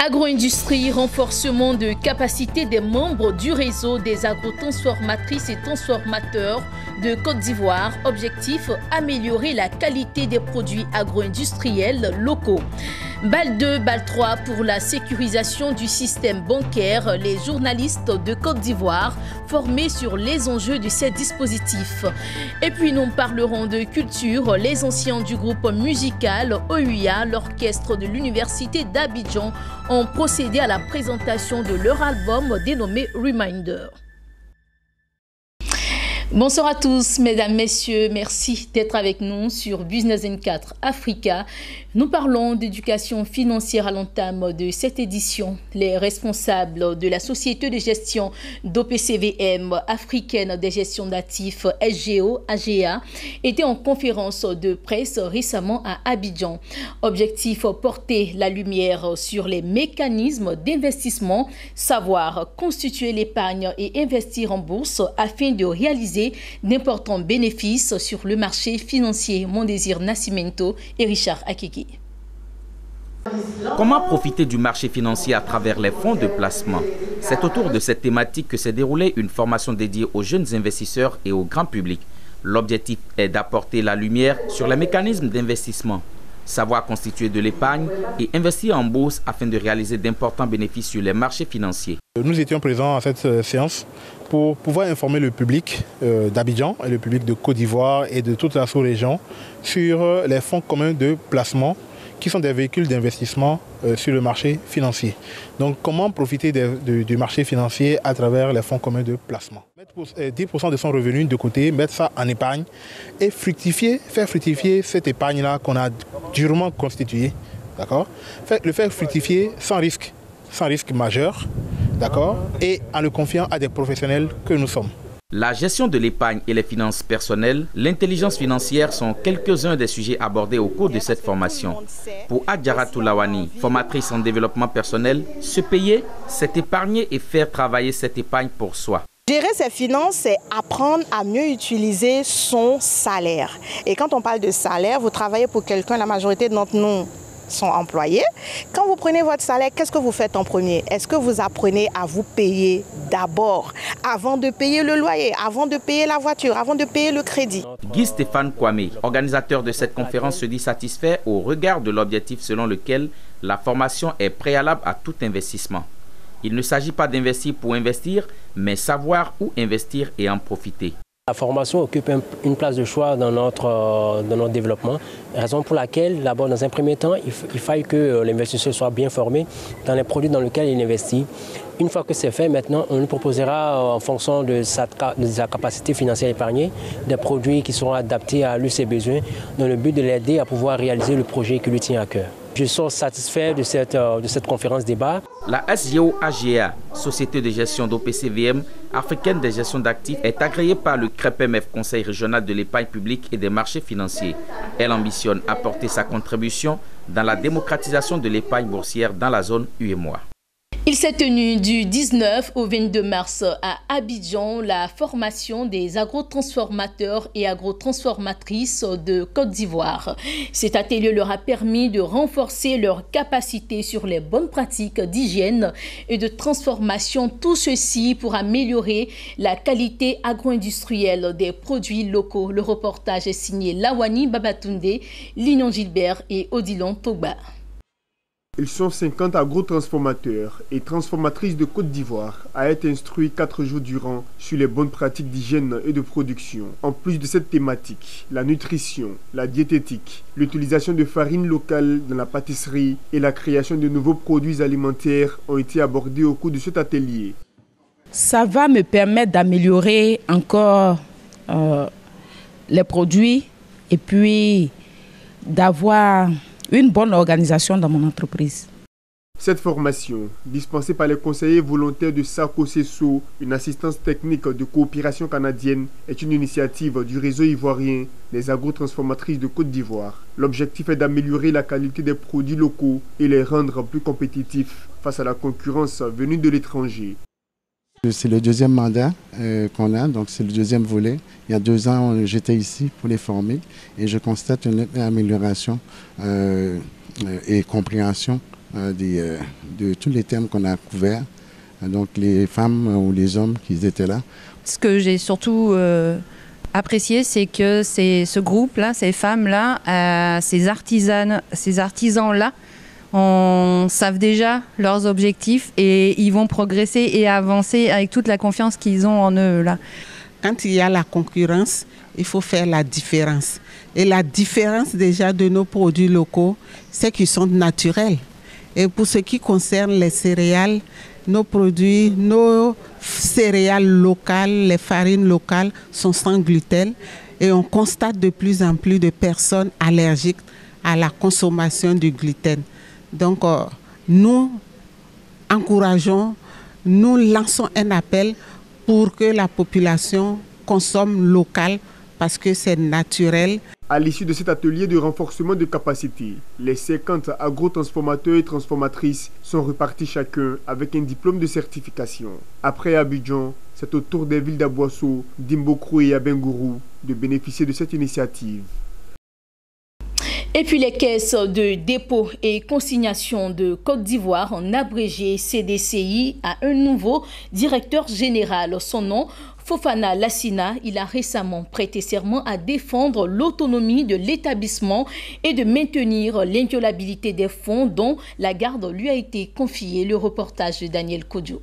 Agro-industrie, renforcement de capacité des membres du réseau des agrotransformatrices et transformateurs de Côte d'Ivoire. Objectif, améliorer la qualité des produits agro-industriels locaux. BAL 2, BAL 3 pour la sécurisation du système bancaire. Les journalistes de Côte d'Ivoire formés sur les enjeux de ces dispositifs. Et puis nous parlerons de culture. Les anciens du groupe musical OUIA, l'orchestre de l'université d'Abidjan, ont procédé à la présentation de leur album dénommé Reminder. Bonsoir à tous, mesdames, messieurs. Merci d'être avec nous sur Business 24 Africa. Nous parlons d'éducation financière à l'entame de cette édition. Les responsables de la société de gestion d'OPCVM, africaine des gestions d'actifs SGO, AGA, étaient en conférence de presse récemment à Abidjan. Objectif, porter la lumière sur les mécanismes d'investissement, savoir constituer l'épargne et investir en bourse afin de réaliser d'importants bénéfices sur le marché financier. Mondésir Nascimento et Richard Akiki. Comment profiter du marché financier à travers les fonds de placement? C'est autour de cette thématique que s'est déroulée une formation dédiée aux jeunes investisseurs et au grand public. L'objectif est d'apporter la lumière sur les mécanismes d'investissement, savoir constituer de l'épargne et investir en bourse afin de réaliser d'importants bénéfices sur les marchés financiers. Nous étions présents à cette séance pour pouvoir informer le public d'Abidjan et le public de Côte d'Ivoire et de toute la sous-région sur les fonds communs de placement qui sont des véhicules d'investissement sur le marché financier. Donc comment profiter du marché financier à travers les fonds communs de placement. Mettre 10% de son revenu de côté, mettre ça en épargne et faire fructifier cette épargne-là qu'on a durement constituée. D'accord ? Le faire fructifier sans risque majeur, d'accord, et en le confiant à des professionnels que nous sommes. La gestion de l'épargne et les finances personnelles, l'intelligence financière sont quelques-uns des sujets abordés au cours de cette formation. Pour Adjara Toulawani, formatrice en développement personnel, se payer, c'est épargner et faire travailler cette épargne pour soi. Gérer ses finances, c'est apprendre à mieux utiliser son salaire. Et quand on parle de salaire, vous travaillez pour quelqu'un, la majorité d'entre nous sont employés. Quand vous prenez votre salaire, qu'est-ce que vous faites en premier? Est-ce que vous apprenez à vous payer d'abord, avant de payer le loyer, avant de payer la voiture, avant de payer le crédit? Guy Stéphane Kwame, organisateur de cette conférence, se dit satisfait au regard de l'objectif selon lequel la formation est préalable à tout investissement. Il ne s'agit pas d'investir pour investir, mais savoir où investir et en profiter. La formation occupe une place de choix dans notre développement, raison pour laquelle, d'abord, dans un premier temps, il faille que l'investisseur soit bien formé dans les produits dans lesquels il investit. Une fois que c'est fait, maintenant, on lui proposera, en fonction de sa capacité financière épargnée, des produits qui seront adaptés à lui, ses besoins, dans le but de l'aider à pouvoir réaliser le projet qui lui tient à cœur. Je suis satisfait de cette conférence débat. La SGO AGA, Société de gestion d'OPCVM, africaine des gestions d'actifs, est agréée par le CREPMF, Conseil régional de l'épargne publique et des marchés financiers. Elle ambitionne apporter sa contribution dans la démocratisation de l'épargne boursière dans la zone UEMOA. Il s'est tenu du 19 au 22 mars à Abidjan la formation des agrotransformateurs et agrotransformatrices de Côte d'Ivoire. Cet atelier leur a permis de renforcer leurs capacités sur les bonnes pratiques d'hygiène et de transformation. Tout ceci pour améliorer la qualité agro-industrielle des produits locaux. Le reportage est signé Lawani Babatunde, Lignon Gilbert et Odilon Togba. Ils sont 50 agrotransformateurs et transformatrices de Côte d'Ivoire à être instruits 4 jours durant sur les bonnes pratiques d'hygiène et de production. En plus de cette thématique, la nutrition, la diététique, l'utilisation de farines locales dans la pâtisserie et la création de nouveaux produits alimentaires ont été abordés au cours de cet atelier. Ça va me permettre d'améliorer encore les produits et puis d'avoir une bonne organisation dans mon entreprise. Cette formation, dispensée par les conseillers volontaires de SACO-CESO, une assistance technique de coopération canadienne, est une initiative du réseau ivoirien des agrotransformatrices de Côte d'Ivoire. L'objectif est d'améliorer la qualité des produits locaux et les rendre plus compétitifs face à la concurrence venue de l'étranger. C'est le deuxième mandat qu'on a, donc c'est le deuxième volet. Il y a 2 ans, j'étais ici pour les former et je constate une amélioration et compréhension de tous les thèmes qu'on a couverts, donc les femmes ou les hommes qui étaient là. Ce que j'ai surtout apprécié, c'est que ce groupe-là, ces femmes-là, ces artisans-là, savent déjà leurs objectifs et ils vont progresser et avancer avec toute la confiance qu'ils ont en eux là. Quand il y a la concurrence, il faut faire la différence. Et la différence déjà de nos produits locaux, c'est qu'ils sont naturels. Et pour ce qui concerne les céréales, nos produits, nos céréales locales, les farines locales sont sans gluten. Et on constate de plus en plus de personnes allergiques à la consommation du gluten. Donc nous encourageons, nous lançons un appel pour que la population consomme local parce que c'est naturel. À l'issue de cet atelier de renforcement de capacité, les 50 agrotransformateurs et transformatrices sont repartis chacun avec un diplôme de certification. Après Abidjan, c'est au tour des villes d'Aboissou, d'Imbokrou et Abengourou de bénéficier de cette initiative. Et puis les caisses de dépôt et consignation de Côte d'Ivoire, en abrégé CDCI, a un nouveau directeur général. Son nom, Fofana Lassina, il a récemment prêté serment à défendre l'autonomie de l'établissement et de maintenir l'inviolabilité des fonds dont la garde lui a été confiée. Le reportage de Daniel Kodjo.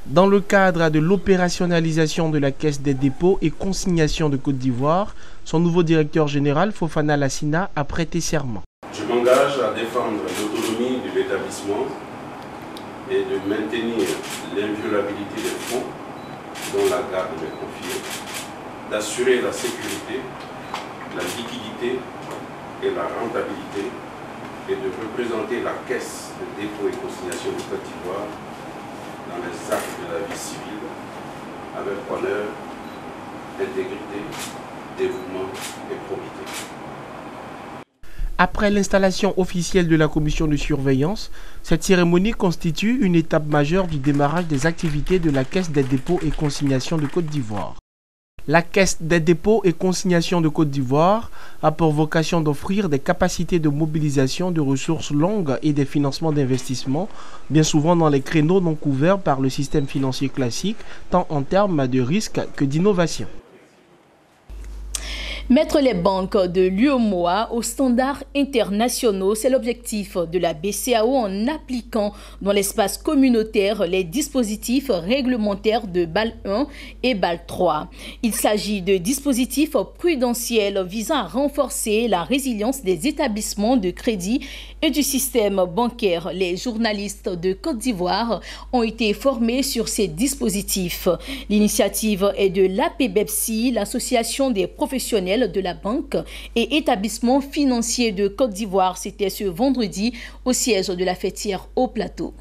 Dans le cadre de l'opérationnalisation de la Caisse des dépôts et consignations de Côte d'Ivoire, son nouveau directeur général, Fofana Lassina, a prêté serment. Je m'engage à défendre l'autonomie de l'établissement et de maintenir l'inviolabilité des fonds dont la garde m'est confiée, d'assurer la sécurité, la liquidité et la rentabilité et de représenter la Caisse de dépôt et consignation de Côte d'Ivoire dans les actes de la vie civile avec honneur, intégrité, dévouement et probité. Après l'installation officielle de la commission de surveillance, cette cérémonie constitue une étape majeure du démarrage des activités de la Caisse des dépôts et consignations de Côte d'Ivoire. La Caisse des dépôts et consignations de Côte d'Ivoire a pour vocation d'offrir des capacités de mobilisation de ressources longues et des financements d'investissement, bien souvent dans les créneaux non couverts par le système financier classique, tant en termes de risque que d'innovation. Mettre les banques de l'UEMOA aux standards internationaux, c'est l'objectif de la BCEAO en appliquant dans l'espace communautaire les dispositifs réglementaires de Bâle 1 et Bâle 3. Il s'agit de dispositifs prudentiels visant à renforcer la résilience des établissements de crédit et du système bancaire. Les journalistes de Côte d'Ivoire ont été formés sur ces dispositifs. L'initiative est de l'APBEPSI, l'association des professionnels de la banque et établissements financiers de Côte d'Ivoire. C'était ce vendredi au siège de la fêtière au Plateau.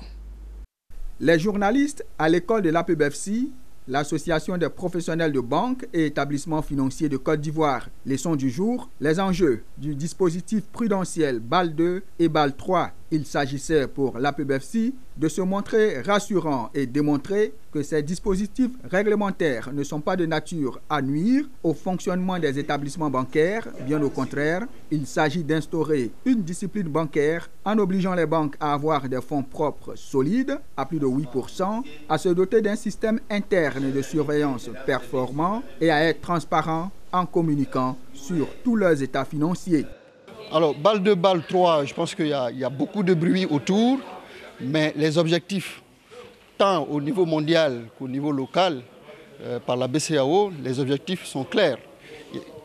Les journalistes à l'école de l'APBEPSI, l'association des professionnels de banque et établissements financiers de Côte d'Ivoire. Leçon du jour, les enjeux du dispositif prudentiel Bâle 2 et Bâle 3. Il s'agissait pour l'APBEPSI de se montrer rassurant et démontrer que ces dispositifs réglementaires ne sont pas de nature à nuire au fonctionnement des établissements bancaires. Bien au contraire, il s'agit d'instaurer une discipline bancaire en obligeant les banques à avoir des fonds propres solides, à plus de 8%, à se doter d'un système interne de surveillance performant et à être transparent en communiquant sur tous leurs états financiers. Alors, Bâle 2, Bâle 3, je pense qu'il y a beaucoup de bruit autour, mais les objectifs, tant au niveau mondial qu'au niveau local, par la BCEAO, les objectifs sont clairs.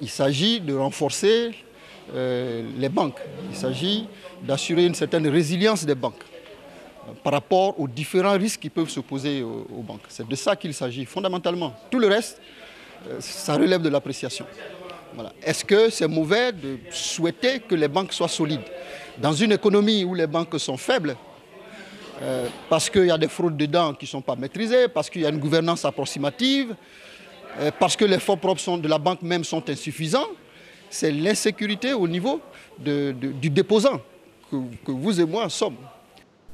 Il s'agit de renforcer les banques. Il s'agit d'assurer une certaine résilience des banques par rapport aux différents risques qui peuvent se poser aux banques. C'est de ça qu'il s'agit fondamentalement. Tout le reste, ça relève de l'appréciation. Voilà. Est-ce que c'est mauvais de souhaiter que les banques soient solides? Dans une économie où les banques sont faibles, parce qu'il y a des fraudes dedans qui ne sont pas maîtrisées, parce qu'il y a une gouvernance approximative, parce que les fonds propres de la banque même sont insuffisants, c'est l'insécurité au niveau du déposant que vous et moi sommes.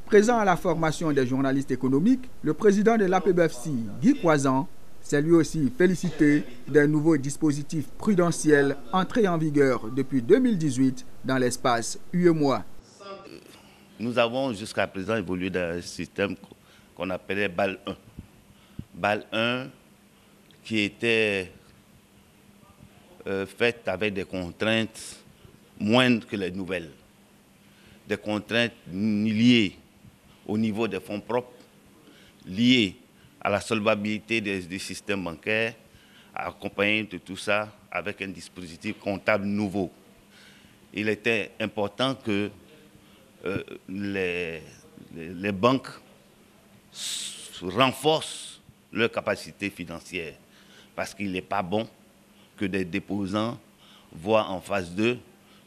Présent à la formation des journalistes économiques, le président de l'APBFC, Guy Croizan, s'est lui aussi félicité des nouveaux dispositifs prudentiels entrés en vigueur depuis 2018 dans l'espace UEMOA. Nous avons jusqu'à présent évolué dans un système qu'on appelait BAL 1. BAL 1 qui était fait avec des contraintes moindres que les nouvelles. Des contraintes liées au niveau des fonds propres, liées à la solvabilité des systèmes bancaires, accompagné de tout ça avec un dispositif comptable nouveau. Il était important que les banques renforcent leur capacité financière parce qu'il n'est pas bon que des déposants voient en face d'eux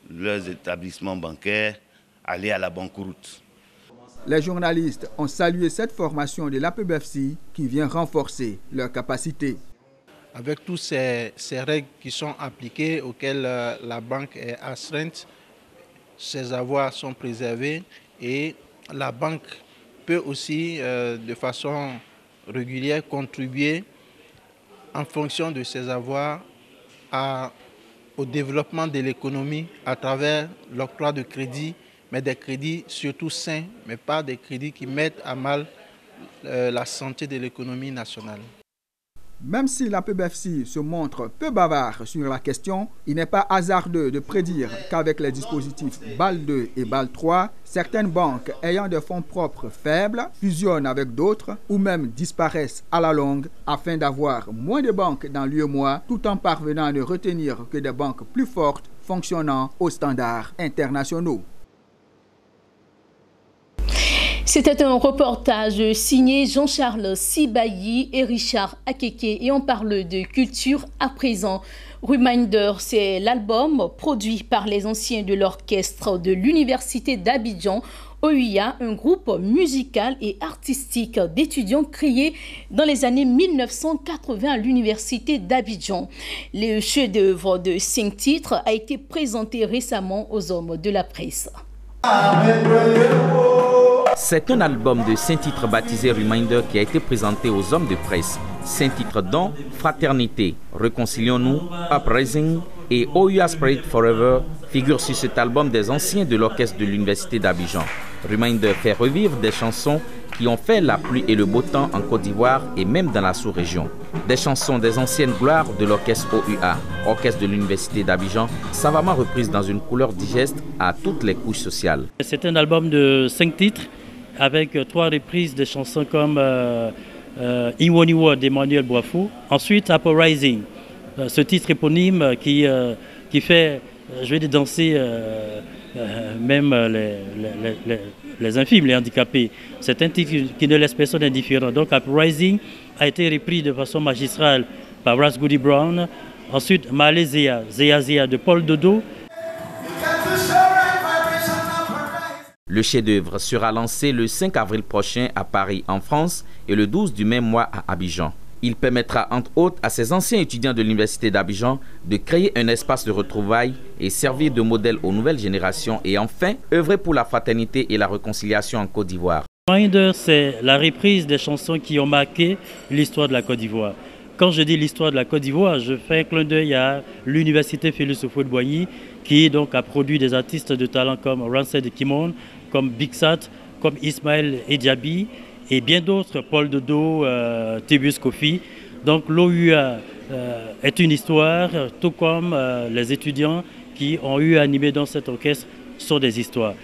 leurs établissements bancaires aller à la banqueroute. Les journalistes ont salué cette formation de l'APBFC qui vient renforcer leurs capacités. Avec toutes ces règles qui sont appliquées, auxquelles la banque est astreinte, ses avoirs sont préservés et la banque peut aussi, de façon régulière, contribuer en fonction de ses avoirs au développement de l'économie à travers l'octroi de crédits, mais des crédits surtout sains, mais pas des crédits qui mettent à mal la santé de l'économie nationale. Même si l'APBFC se montre peu bavard sur la question, il n'est pas hasardeux de prédire qu'avec les dispositifs BAL 2 et BAL 3, certaines banques ayant des fonds propres faibles fusionnent avec d'autres ou même disparaissent à la longue afin d'avoir moins de banques dans l'UEMOA tout en parvenant à ne retenir que des banques plus fortes fonctionnant aux standards internationaux. C'était un reportage signé Jean-Charles Sibayi et Richard Akeke et on parle de culture à présent. Reminder, c'est l'album produit par les anciens de l'orchestre de l'Université d'Abidjan, OUA, un groupe musical et artistique d'étudiants créé dans les années 1980 à l'Université d'Abidjan. Le chef-d'œuvre de 5 titres a été présenté récemment aux hommes de la presse. C'est un album de 5 titres baptisé Reminder qui a été présenté aux hommes de presse. 5 titres dont Fraternité, Réconcilions-nous, Uprising et OUA Spirit Forever figurent sur cet album des anciens de l'orchestre de l'Université d'Abidjan. Reminder fait revivre des chansons qui ont fait la pluie et le beau temps en Côte d'Ivoire et même dans la sous-région. Des chansons des anciennes gloires de l'orchestre OUA, orchestre de l'Université d'Abidjan, savamment reprises dans une couleur digeste à toutes les couches sociales. C'est un album de 5 titres avec 3 reprises de chansons comme Iwoniwa d'Emmanuel Boafou. Ensuite, Uprising, ce titre éponyme qui fait, je vais dire, danser même les infimes, les handicapés. C'est un titre qui ne laisse personne indifférent. Donc Uprising a été repris de façon magistrale par Ras Goody Brown. Ensuite, Malézia, Zéa de Paul Dodo. Le chef-d'œuvre sera lancé le 5 avril prochain à Paris, en France, et le 12 du même mois à Abidjan. Il permettra entre autres à ces anciens étudiants de l'Université d'Abidjan de créer un espace de retrouvailles et servir de modèle aux nouvelles générations et enfin œuvrer pour la fraternité et la réconciliation en Côte d'Ivoire. Reminder, c'est la reprise des chansons qui ont marqué l'histoire de la Côte d'Ivoire. Quand je dis l'histoire de la Côte d'Ivoire, je fais un clin d'œil à l'Université Félix Houphouët-Boigny qui donc a produit des artistes de talent comme Rancid Kimon, comme Big Sat, comme Ismaël Ediaby et bien d'autres, Paul Dodo, Tébus Kofi. Donc l'OUA est une histoire, tout comme les étudiants qui ont eu à animer dans cet orchestre sont des histoires.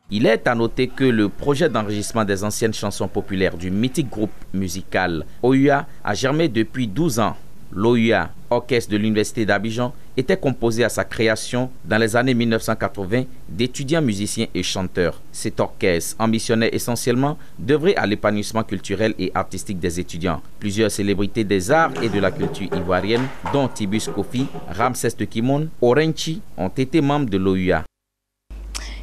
Il est à noter que le projet d'enregistrement des anciennes chansons populaires du mythique groupe musical OUA a germé depuis 12 ans. L'OUA, orchestre de l'Université d'Abidjan, était composé à sa création dans les années 1980 d'étudiants musiciens et chanteurs. Cet orchestre ambitionnait essentiellement d'œuvrer à l'épanouissement culturel et artistique des étudiants. Plusieurs célébrités des arts et de la culture ivoirienne, dont Tibus Kofi, Ramsès de Kimoun, Orenchi, ont été membres de l'OUA.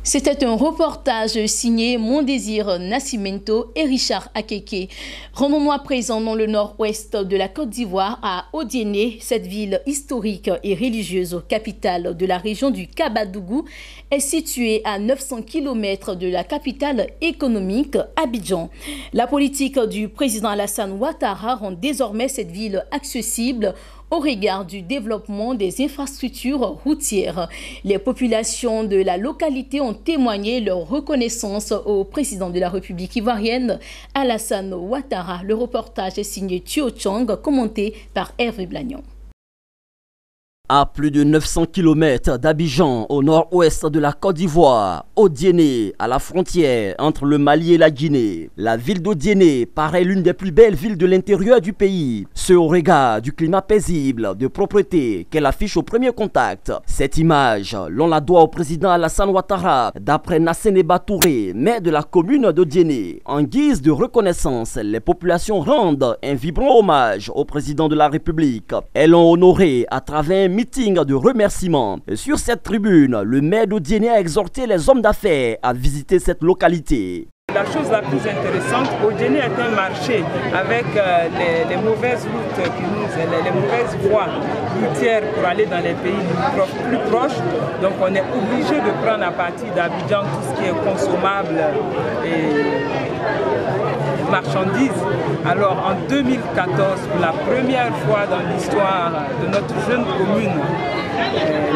C'était un reportage signé Mon Désir Nascimento et Richard Akeke. Rendons-nous à présent dans le nord-ouest de la Côte d'Ivoire, à Odiéné. Cette ville historique et religieuse, capitale de la région du Kabadougou, est située à 900 km de la capitale économique, Abidjan. La politique du président Alassane Ouattara rend désormais cette ville accessible au regard du développement des infrastructures routières. Les populations de la localité ont témoigné leur reconnaissance au président de la République ivoirienne, Alassane Ouattara. Le reportage est signé Thio Chong, commenté par Hervé Blagnon. À plus de 900 km d'Abidjan, au nord-ouest de la Côte d'Ivoire, Odiéné, à la frontière entre le Mali et la Guinée. La ville d'Odiéné paraît l'une des plus belles villes de l'intérieur du pays. Ce au regard du climat paisible, de propreté qu'elle affiche au premier contact. Cette image, l'on la doit au président Alassane Ouattara, d'après Nasseneba Touré, maire de la commune d'Odiéné. En guise de reconnaissance, les populations rendent un vibrant hommage au président de la République. Elles l'ont honoré à travers un meeting de remerciements. Sur cette tribune, le maire d'Odiéné a exhorté les hommes d'affaires à visiter cette localité. La chose la plus intéressante, Odiéné est un marché avec les mauvaises routes, les mauvaises voies routières pour aller dans les pays plus proches. Donc on est obligé de prendre à partir d'Abidjan tout ce qui est consommable et marchandises. Alors en 2014, pour la première fois dans l'histoire de notre jeune commune,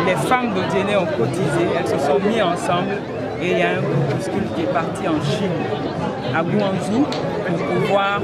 les femmes d'Odiéné ont cotisé, elles se sont mises ensemble et il y a un groupuscule qui est parti en Chine, à Guangzhou, pour pouvoir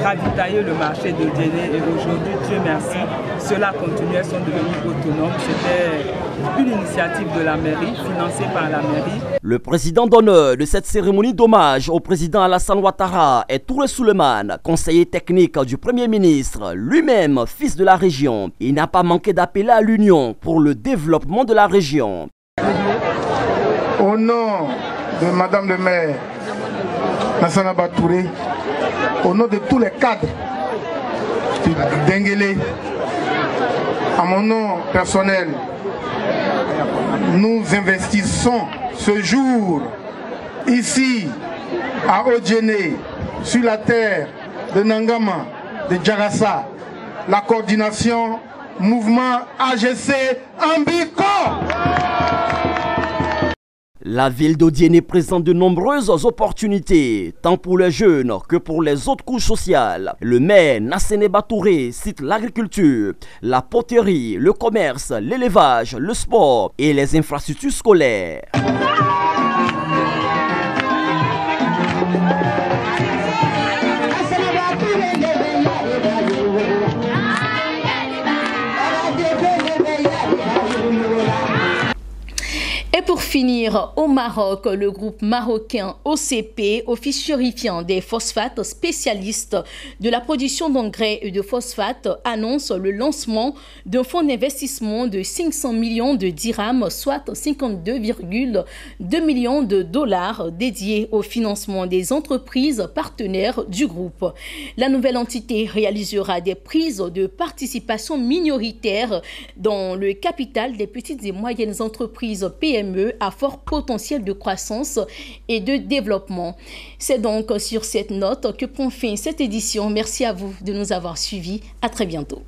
ravitailler le marché d'Odiéné. Et aujourd'hui, Dieu merci, cela continue, elles sont devenues autonomes. C'était une initiative de la mairie, financée par la mairie. Le président d'honneur de cette cérémonie d'hommage au président Alassane Ouattara est Touré Souleymane, conseiller technique du Premier ministre, lui-même fils de la région. Il n'a pas manqué d'appeler à l'union pour le développement de la région. Au nom de Madame le maire, Nasseneba Touré, au nom de tous les cadres du Denguélé, à mon nom personnel, nous investissons ce jour ici à Odiéné, sur la terre de Nangama, de Djarassa, la coordination mouvement AGC Ambiko. La ville d'Odiéné présente de nombreuses opportunités, tant pour les jeunes que pour les autres couches sociales. Le maire Nasseneba Touré cite l'agriculture, la poterie, le commerce, l'élevage, le sport et les infrastructures scolaires. Et pour finir, au Maroc, le groupe marocain OCP, Office chérifiant des phosphates, spécialiste de la production d'engrais et de phosphates, annonce le lancement d'un fonds d'investissement de 500 millions de dirhams, soit 52,2 millions de dollars dédiés au financement des entreprises partenaires du groupe. La nouvelle entité réalisera des prises de participation minoritaires dans le capital des petites et moyennes entreprises PME à fort potentiel de croissance et de développement. C'est donc sur cette note que prend fin cette édition. Merci à vous de nous avoir suivis. À très bientôt.